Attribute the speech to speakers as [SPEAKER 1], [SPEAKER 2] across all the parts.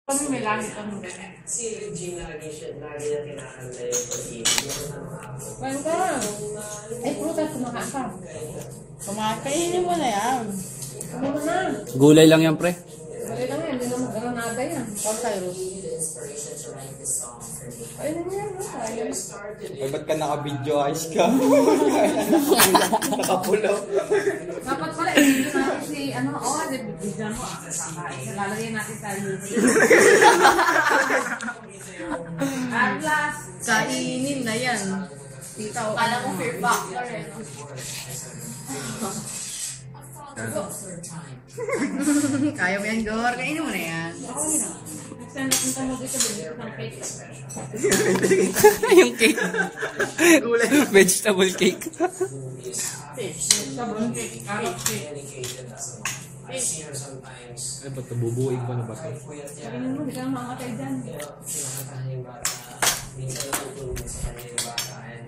[SPEAKER 1] Kami may langit kami.
[SPEAKER 2] Si Regina lagi na kinakanta yung pag-ibig.
[SPEAKER 1] Kain ka. Ay, prutas, kumakain ka.
[SPEAKER 3] Kumakainin mo na yan.
[SPEAKER 1] Ano mo na?
[SPEAKER 4] Gulay lang yan, pre.
[SPEAKER 1] Bali lang yan, hindi naman granada yan.
[SPEAKER 3] Or Cyrus.
[SPEAKER 1] Ayun na yan, no? Ayun.
[SPEAKER 5] Ay, ba't ka naka-video eyes ka? Nakapulaw.
[SPEAKER 1] Dapat pala, i-video natin si, video mo, lalagyan natin sa YouTube. At last,
[SPEAKER 3] Kainin na yan. Tita, o
[SPEAKER 1] kala mo fear factor eh.
[SPEAKER 3] Kaya mo yan, Gor. Kainin mo na yan.
[SPEAKER 1] Ako na. Next time napunta mo dito, binigyan ng cake.
[SPEAKER 4] Yung cake. Vegetable cake.
[SPEAKER 1] Fish. Sabon cake, carrot cake.
[SPEAKER 2] I see her sometimes.
[SPEAKER 5] Ay, ba't nabubuing pa na ba ito?
[SPEAKER 1] Ayun mo, hindi ka na makakatay dyan.
[SPEAKER 2] Kinakatahan yung bata. Hindi ka natutulog sa kanya yung bata. And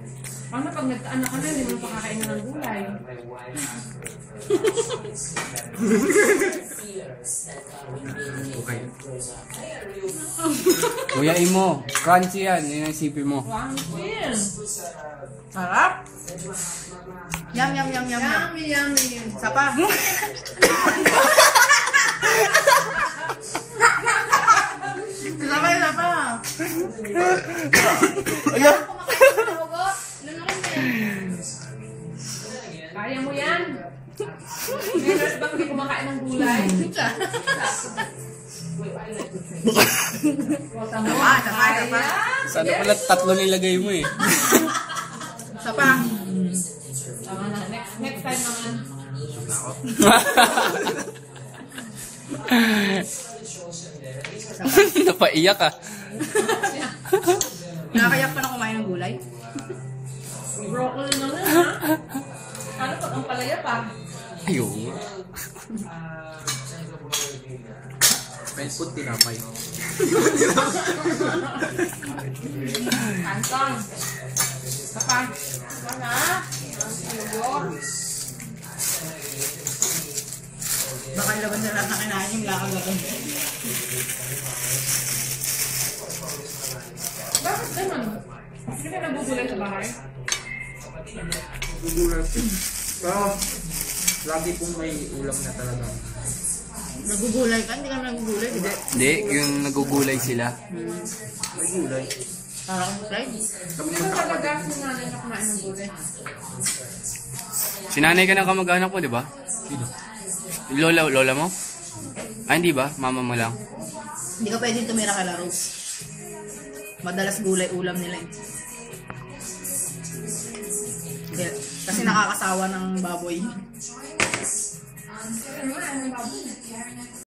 [SPEAKER 1] Paano pag nagkaanak ka na, hindi mo pakakainin ng gulay?
[SPEAKER 2] my wife asked her
[SPEAKER 5] Okay.
[SPEAKER 4] Kuyain mo. Crunchy yan. Yun ang isipin mo.
[SPEAKER 1] Wow, feel.
[SPEAKER 3] Sarap. Yum, yum, yum, yum, yum.
[SPEAKER 1] Yummy, yummy.
[SPEAKER 3] Isa pa. Isa pa, isa pa.
[SPEAKER 1] Kaya mo yan. Meron bang hindi kumakain ng gulay?
[SPEAKER 3] Sama, sama, sama.
[SPEAKER 4] Sana pala tatlo nilagay mo eh.
[SPEAKER 3] Isa pa.
[SPEAKER 1] Tama na. Next time naman.
[SPEAKER 4] Napaiyak ah.
[SPEAKER 3] Nakakayak pa na kumain ng gulay.
[SPEAKER 1] Broccoli naman ha. Ano pag ang palaya pa?
[SPEAKER 4] Ayun.
[SPEAKER 5] May food tinapay.
[SPEAKER 1] Kantong. Kapag. Wala.
[SPEAKER 3] Baka ilabas na lang sa kinain yung lakang-lakang.
[SPEAKER 1] Bakit naman? Hindi ka nabubulay sa bahay?
[SPEAKER 5] Gugulat. Pero, lagi pong may ulam na talaga.
[SPEAKER 3] Nagugulay ka? Hindi ka nagugulay, di ba?
[SPEAKER 4] Hindi, yung nagugulay sila.
[SPEAKER 5] May gulay.
[SPEAKER 3] Parang slide.
[SPEAKER 1] Hindi mo talaga si nanay na kumain ng gulay.
[SPEAKER 4] Sinanay ka ng kamag-anak mo, di ba?
[SPEAKER 5] Sino?
[SPEAKER 4] Lola mo? Ah, hindi ba? Mama mo lang.
[SPEAKER 3] Hindi ka pwedeng tumira kay Laro. Madalas gulay ulam nila eh. Kasi nakakasawa ng baboy.